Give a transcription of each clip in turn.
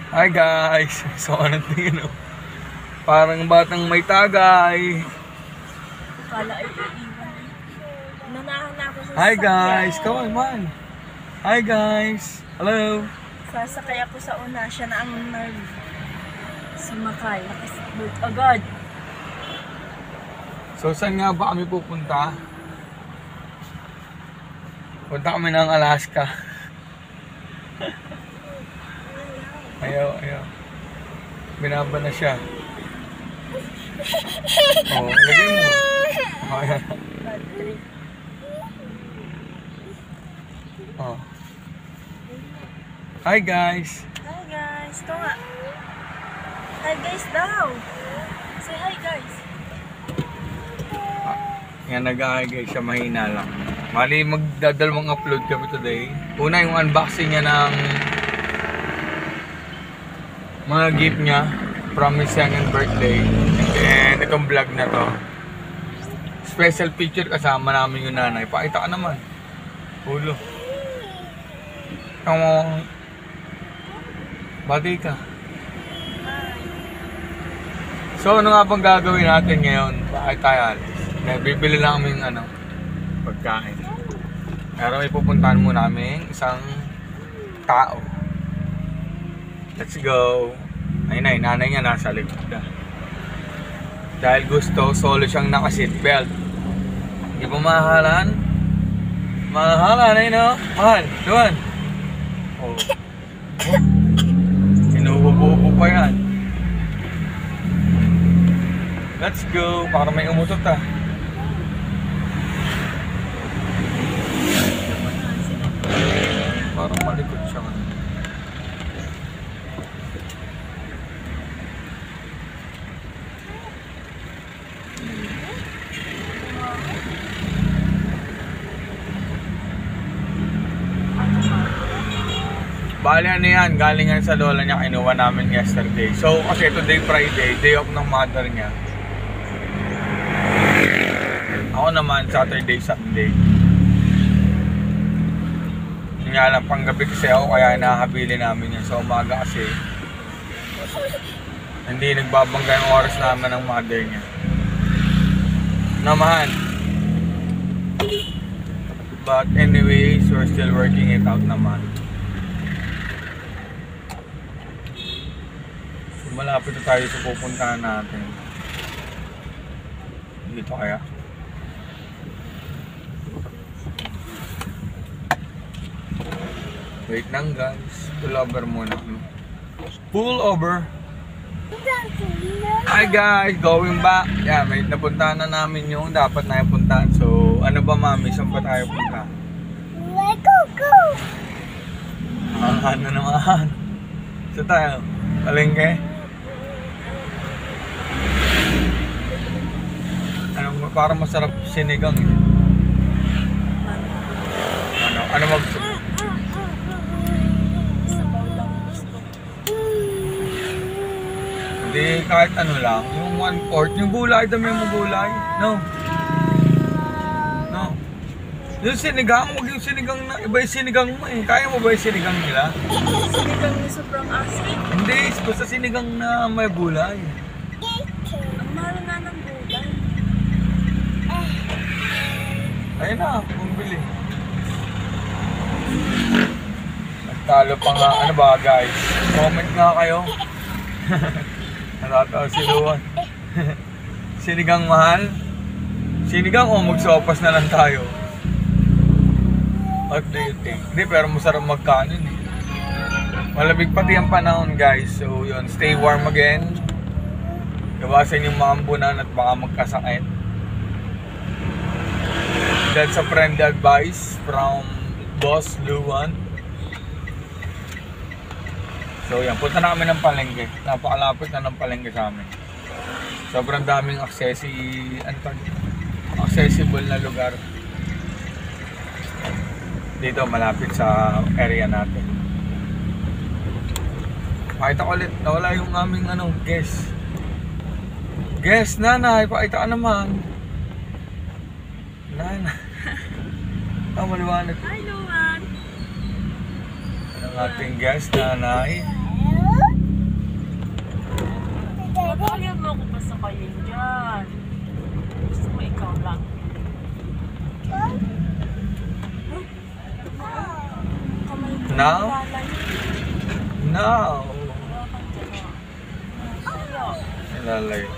Hi guys! So ano tingin o? Parang batang may tagay. Kala ay iiwan. Nanahan na ako sa Hi sasakyan. guys! Come on man! Hi guys! Hello! Sasakay ako sa una. Siya na ang sumakay. Nakasabot agad. So saan nga ba kami pupunta? Punta kami ng Alaska. Ayaw. Binaba na siya. Oh, lagay mo. Oh, yan. Bad trip. Oh. Hi guys! Hi guys. Ito nga. Hi guys daw. Say hi guys. Yan, nag-hi guys siya, mahina lang. Mali, magdadalawang upload kami today. Una yung unboxing niya ng mga gift niya from his second birthday. And then itong vlog na to, special picture kasama namin yung nanay. Pakita ka naman. Ulo. Come bati ka. So ano nga bang gagawin natin ngayon? Bakit tayo alis? Bibili lang kami ng pagkain. Pero may pupuntahan muna namin isang tao. Let's go. Ayun, nanay niya nasa likod na. Dahil gusto, solo siyang naka-seatbelt. Hindi ba mahahalan? Mahahalan, ayun o. Mahal, doon. Oh. Inuubo-ubo pa yan. Let's go. Para may umutot ah. Parang malikot siya man. Bali ano yan, galing yan sa lola niya, kinuha namin yesterday. So kasi today Friday, day off ng mother niya. Ako naman Saturday, Sunday. Yun nga lang, panggabi kasi ako, kaya nakakabili namin yan. Sa umaga kasi hindi nagbabangga yung oras naman ng mother niya. Namahan. But anyways, we're still working it out naman. So, malapit na tayo sa pupuntahan natin. Dito kaya. Wait lang guys, pull over muna. Pull over. Hi guys, going back. Yeah, may napuntahan na namin yung dapat na ipuntahan. So, ano ba mami, saan ba tayo punta? Go! Ano naman? Saan tayo? Palengke? Parang masarap sinigang. Ano Hindi, kahit ano lang. Yung 1/4, yung gulay, dami mo gulay. No. Yung sinigang, huwag yung sinigang na, iba yung sinigang mo eh. Kaya mo ba yung sinigang nila? Sinigang na sobrang asin. Hindi, basta sinigang na may gulay. Ang mahal nga ng gulay. Ayun na, bumili. Nagtalo pa nga, ano ba guys? Comment nga kayo. Natatawa si Luan. Sinigang mahal? Sinigang o magsopas na lang tayo? What do you think? Hindi, pero masarap magkanin eh. Malamig pati ang panahon guys. So yun, stay warm again. Gawasan yung maambunan at baka magkasakit. That's a friendly advice from Boss Luan. So yan, punta na kami ng palengke. Napakalapit na ng palengke sa amin. Sobrang daming accessible na lugar. Dito malapit sa area natin. Pakita ko ulit, nawala yung aming guest. Guest, nanay, pakita ka naman. Nanay. Maliwanag. Hi, Luan! Ang ating guest, nanay. Ayaw mo ako pa sa kayo dyan. Gusto mo ikaw lang. Kamay ko Now? lalayo. No! Ayaw. Nilalayo.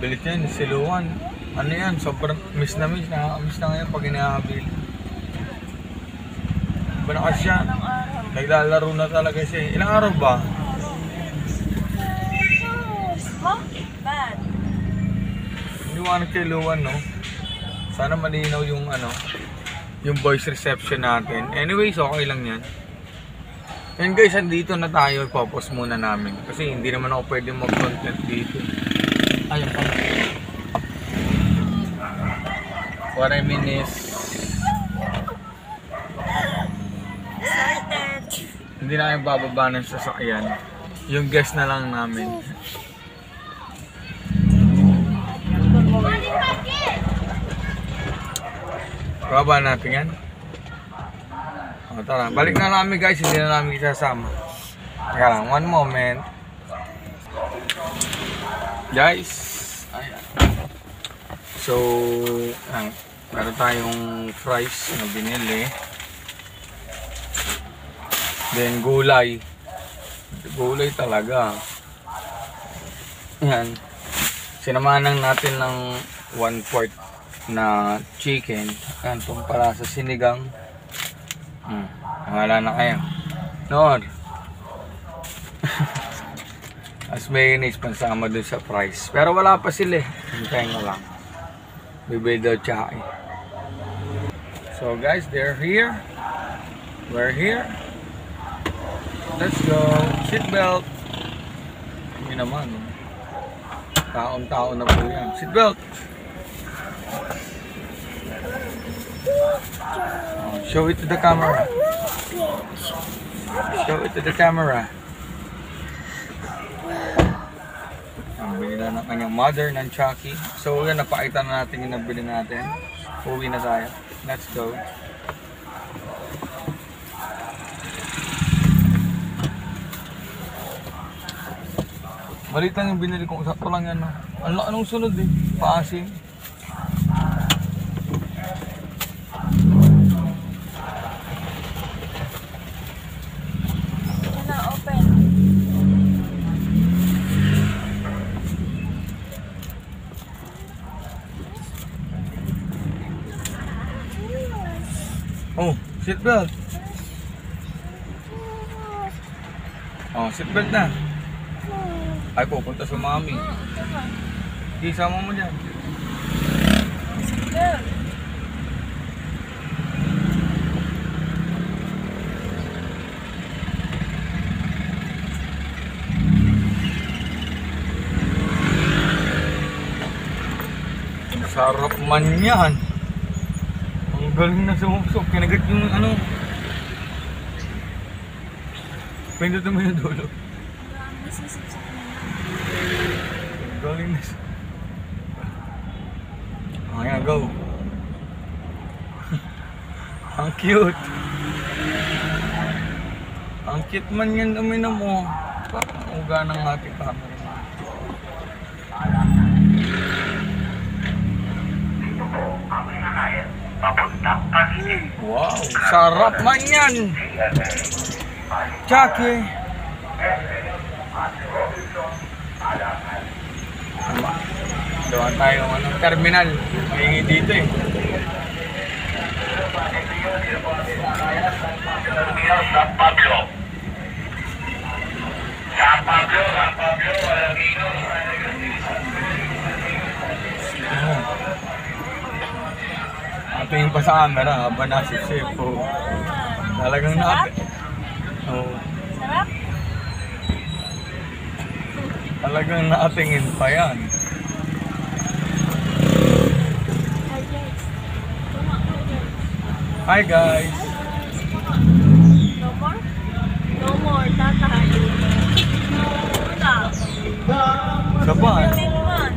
Bilis yan, siluan. Ano yan, sobrang miss na miss. Nakakamiss na ngayon pag inahabil. Ba na kasi siya? Anong araw? Naglalaro na talaga siya. Ilang araw ba? Huh? Bad. Hindi mo nagkiluan, no? Sana malinaw yung ano, yung voice reception natin. Anyways, okay lang yan. And guys, andito na tayo. Ipopause muna namin. Kasi hindi naman ako pwede mag-content dito. Ayun pa. What I mean is, Excited. hindi na kayo bababa ng sasakyan. Yung guest na lang namin. Baba natin yan. O, tara. Balik na namin guys. Hindi na namin isasama. Teka lang. One moment. Guys. Ayan. So, meron tayong fries na binili. Then, gulay. Gulay talaga. Ayan. Sinamahan natin ng 1/4 na chicken. Ayan, itong para sa sinigang. Wala na kayo. Noon. As mayonnaise pansama dun sa price. Pero wala pa sila eh. Hintayin mo lang. Bibili daw tsaka eh. So guys, they're here. We're here. Let's go. Seatbelt. Hindi naman. Taon-taon na po yan. Seatbelt. Oh, show it to the camera. Show it to the camera. Bili na ng kanyang mother ng Chucky. So yan, napakita na natin yung nabili natin. Uwi na tayo. Let's go. Malit lang yung binili ko. Sakto lang yan. Anong sunod eh? Paasim. Yan na, open. Oh, seatbelt. Oh, seatbelt na. Ay, pupunta sa mami. Isama mo dyan. Girl. Sarap man yan. Ang galing na sumupsok. Kinagat yung ano. Pindutin mo yung dulo. Nasisipsip na yan. Ang galing na. Ayan, go. Ang cute. Ang cute man yan uminom mo. Parang uga ng ating camera. Wow, sarap man yan. Chucky. Doon tayo ng terminal. Hingi dito eh. San Pablo. Tingin pa sa camera habang nasa chef po. Talagang Sarap? Oh, Sarap? talagang nakatingin pa yan. Hi guys. Hi guys. No more? No more, tatay. Wala. Sapa. Galing man.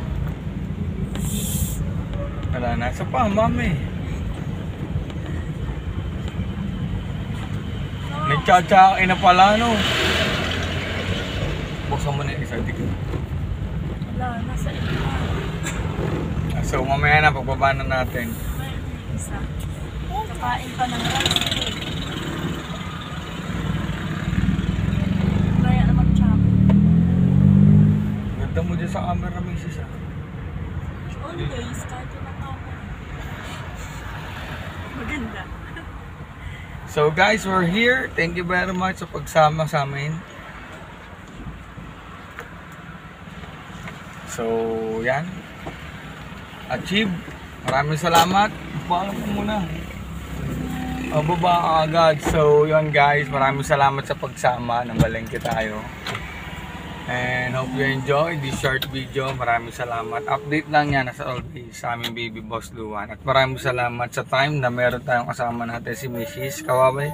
Wala na. Sapa, mami. Nagtsatsakin na pala no. Buksan mo na yung isa. Dito. Wala, nasa ito na. So mamaya na, pagbaba na natin. Mayroon yung isa. Kakain pa ng rice cake. Kaya na mag-chop. Ganda mo dyan sa camera, misis ah. Always, kahit yung camera. Maganda. So guys, we're here. Thank you very much sa pagsama sa amin. So, yan. Achieve. Maraming salamat. Paalam ko muna. Baba ka agad. So, yan guys. Maraming salamat sa pagsama. Nabalengke tayo. And hope you enjoy this short video. Maraming salamat. Update lang yan as always sa aming baby boss Luan. At maraming salamat sa time na meron tayong kasama natin si Mrs. Kawaway.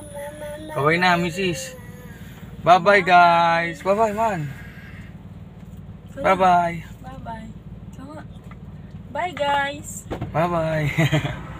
Kaway na, Mrs. Bye-bye guys. Bye-bye man. Bye-bye. Bye-bye. Bye, guys. Bye-bye.